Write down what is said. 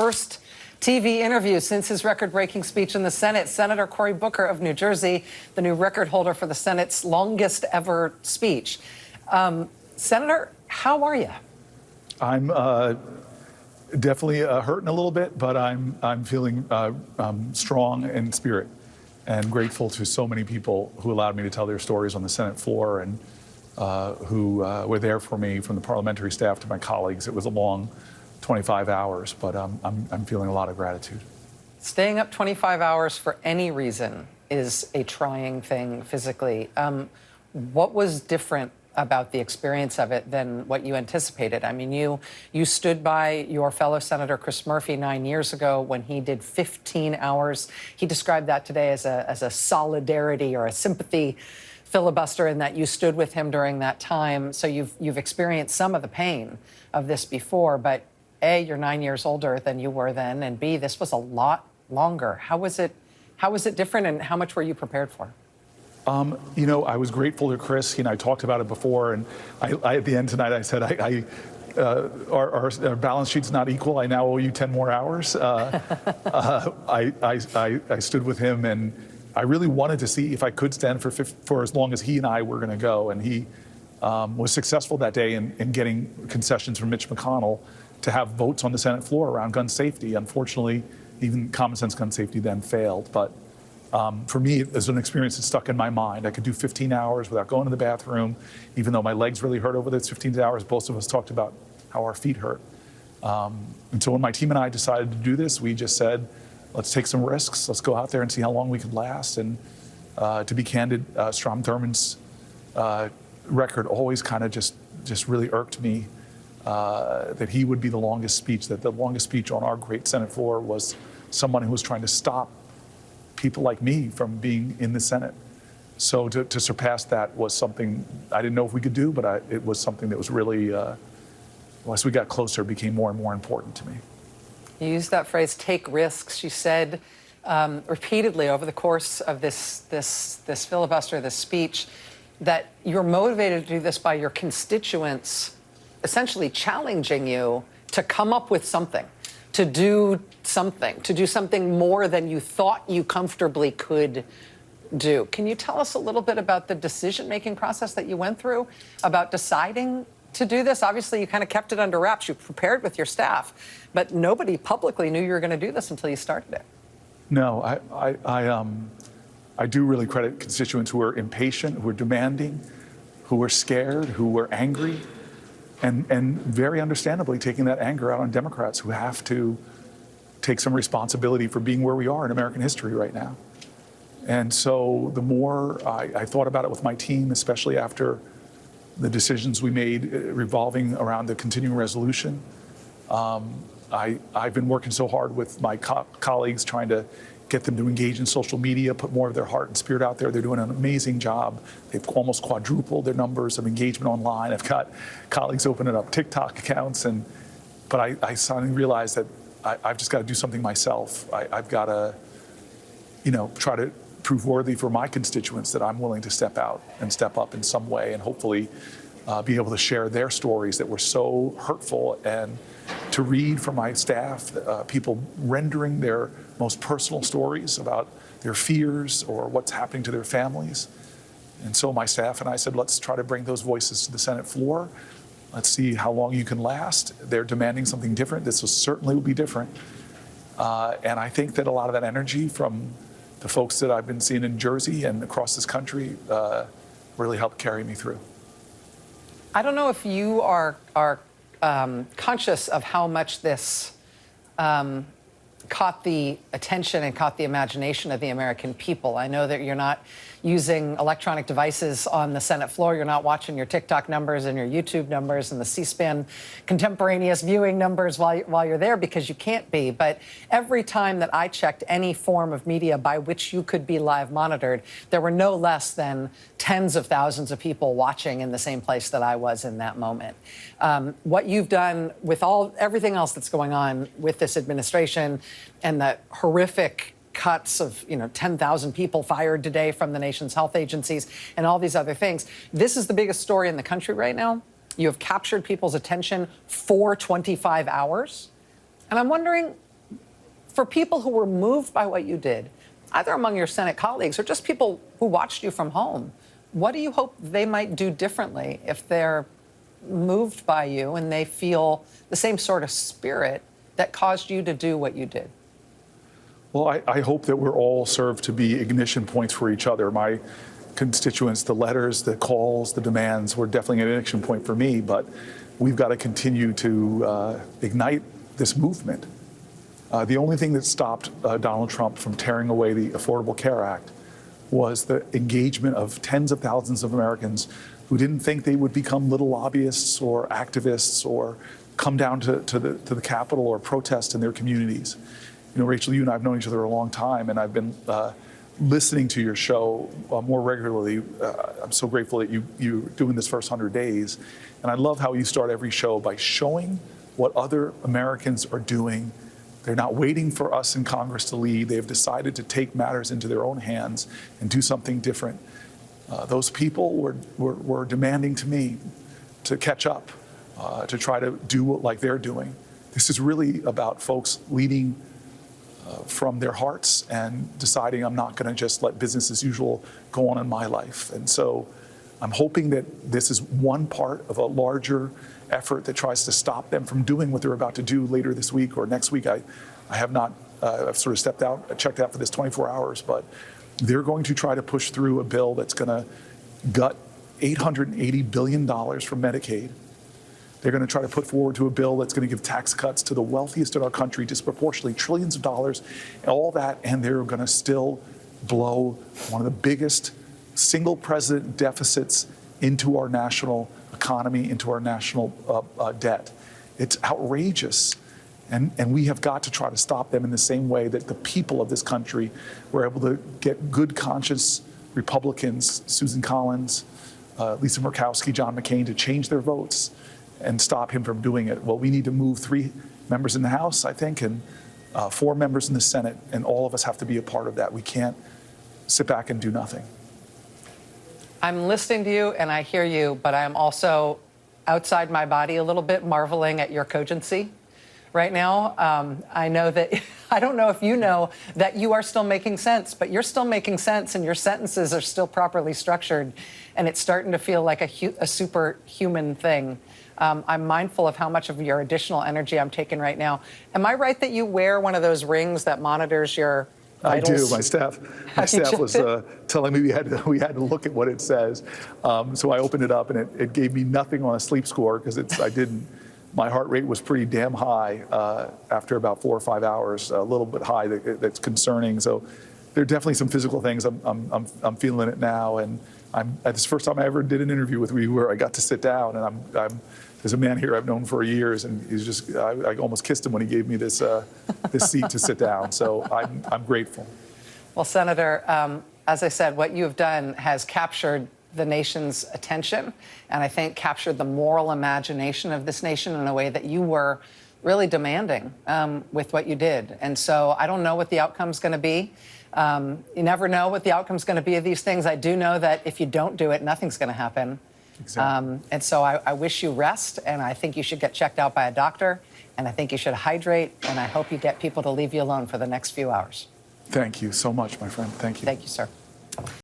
first TV interview since his record-breaking speech in the Senate. Senator Cory Booker of New Jersey, the new record holder for the Senate's longest ever speech. Senator, how are you? I'm definitely hurting a little bit, but I'm feeling strong in spirit and grateful to so many people who allowed me to tell their stories on the Senate floor and who were there for me, from the parliamentary staff to my colleagues. It was a long 25 hours, but I'm feeling a lot of gratitude. Staying up 25 hours for any reason is a trying thing physically. What was different about the experience of it than what you anticipated? I mean, you stood by your fellow Senator Chris Murphy 9 years ago when he did 15 hours. He described that today as a solidarity or a sympathy filibuster, and that you stood with him during that time. So you've experienced some of the pain of this before, but A, you're 9 years older than you were then, and B, this was a lot longer. How was it different, and how much were you prepared for? You know, I was grateful to Chris. He and I talked about it before, and I at the end tonight, I said, our balance sheet's not equal. I now owe you 10 more hours. I stood with him, and I really wanted to see if I could stand for as long as he and I were going to go. And he was successful that day in getting concessions from Mitch McConnell to have votes on the Senate floor around gun safety. Unfortunately, even common sense gun safety then failed. But for me, it was an experience that stuck in my mind. I could do 15 hours without going to the bathroom, even though my legs really hurt over those 15 hours. Both of us talked about how our feet hurt. And so when my team and I decided to do this, we just said, let's take some risks. Let's go out there and see how long we could last. And to be candid, Strom Thurmond's record always kind of just really irked me, that he would be the longest speech, that the longest speech on our great Senate floor was someone who was trying to stop people like me from being in the Senate. So to surpass that was something I didn't know if we could do, but it was something that was really, as we got closer, became more and more important to me. You used that phrase, take risks. You said repeatedly over the course of this filibuster, this speech, that you're motivated to do this by your constituents essentially challenging you to come up with something, to do something more than you thought you comfortably could do. Can you tell us a little bit about the decision-making process that you went through about deciding to do this? Obviously, you kind of kept it under wraps. You prepared with your staff, but nobody publicly knew you were going to do this until you started it. No, I do really credit constituents who are impatient, who are demanding, who are scared, who are angry, and very understandably taking that anger out on Democrats who have to take some responsibility for being where we are in American history right now. And so the more I thought about it with my team, especially after the decisions we made revolving around the continuing resolution, I've been working so hard with my colleagues, trying to get them to engage in social media, put more of their heart and spirit out there. They're doing an amazing job. They've almost quadrupled their numbers of engagement online. I've got colleagues opening up TikTok accounts, but I suddenly realized that I've just got to do something myself. I've got to, try to prove worthy for my constituents that I'm willing to step out and step up in some way, and hopefully be able to share their stories that were so hurtful, and to read from my staff, people rendering their most personal stories about their fears or what's happening to their families. And so my staff and I said, let's try to bring those voices to the Senate floor. Let's see how long you can last. They're demanding something different. This certainly will be different. And I think that a lot of that energy from the folks that I've been seeing in Jersey and across this country really helped carry me through. I don't know if you are conscious of how much this caught the attention and caught the imagination of the American people. I know that you're not using electronic devices on the Senate floor. You're not watching your TikTok numbers and your YouTube numbers and the C-SPAN contemporaneous viewing numbers while you're there, because you can't be. But every time that I checked any form of media by which you could be live monitored, there were no less than tens of thousands of people watching in the same place that I was in that moment. What you've done with everything else that's going on with this administration and the horrific cuts of 10,000 people fired today from the nation's health agencies and all these other things. This is the biggest story in the country right now. You have captured people's attention for 25 hours. And I'm wondering, For people who were moved by what you did, either among your Senate colleagues or just people who watched you from home, what do you hope they might do differently if they're moved by you and they feel the same sort of spirit that caused you to do what you did? Well, I hope that we're all served to be ignition points for each other. My constituents, the letters, the calls, the demands were definitely an ignition point for me, but we've got to continue to ignite this movement. The only thing that stopped Donald Trump from tearing away the Affordable Care Act was the engagement of tens of thousands of Americans who didn't think they would become little lobbyists or activists or come down to the Capitol or protest in their communities. You know, Rachel, you and I have known each other a long time, and I've been listening to your show more regularly. I'm so grateful that you're doing this first 100 days. And I love how you start every show by showing what other Americans are doing. They're not waiting for us in Congress to lead. They've decided to take matters into their own hands and do something different. Those people were demanding to me to catch up, to try to do like they're doing. This is really about folks leading from their hearts and deciding I'm not going to just let business as usual go on in my life. And so I'm hoping that this is one part of a larger effort that tries to stop them from doing what they're about to do later this week or next week. I have not, I've sort of checked out for this 24 hours, but they're going to try to push through a bill that's going to gut $880 billion from Medicaid. They're going to try to put forward to a bill that's going to give tax cuts to the wealthiest in our country, disproportionately trillions of dollars, and all that, and they're going to still blow one of the biggest single president deficits into our national economy, into our national debt. It's outrageous. And we have got to try to stop them in the same way that the people of this country were able to get good conscious Republicans, Susan Collins, Lisa Murkowski, John McCain, to change their votes and stop him from doing it. Well, we need to move 3 members in the House, I think, and 4 members in the Senate, and all of us have to be a part of that. We can't sit back and do nothing. I'm listening to you and I hear you, but I'm also outside my body a little bit, marveling at your cogency right now. I know that, I don't know if you know that you are still making sense, but you're still making sense and your sentences are still properly structured, and it's starting to feel like a superhuman thing. I'm mindful of how much of your additional energy I'm taking right now. Am I right that you wear one of those rings that monitors your vitals? I do. My staff was telling me we had to look at what it says. So I opened it up, and it gave me nothing on a sleep score because my heart rate was pretty damn high after about 4 or 5 hours, a little bit high. That's concerning. So there are definitely some physical things. I'm feeling it now, and it's the first time I ever did an interview with you where I got to sit down, and there's a man here I've known for years, and he's just, I almost kissed him when he gave me this seat to sit down. So I'm grateful. Well, Senator, as I said, what you have done has captured the nation's attention, and I think captured the moral imagination of this nation in a way that you were really demanding with what you did. And so I don't know what the outcome's going to be. You never know what the outcome's going to be of these things. I do know that if you don't do it, nothing's going to happen. Exactly. And so I wish you rest, and I think you should get checked out by a doctor, and I think you should hydrate, and I hope you get people to leave you alone for the next few hours. Thank you so much, my friend. Thank you. Thank you, sir.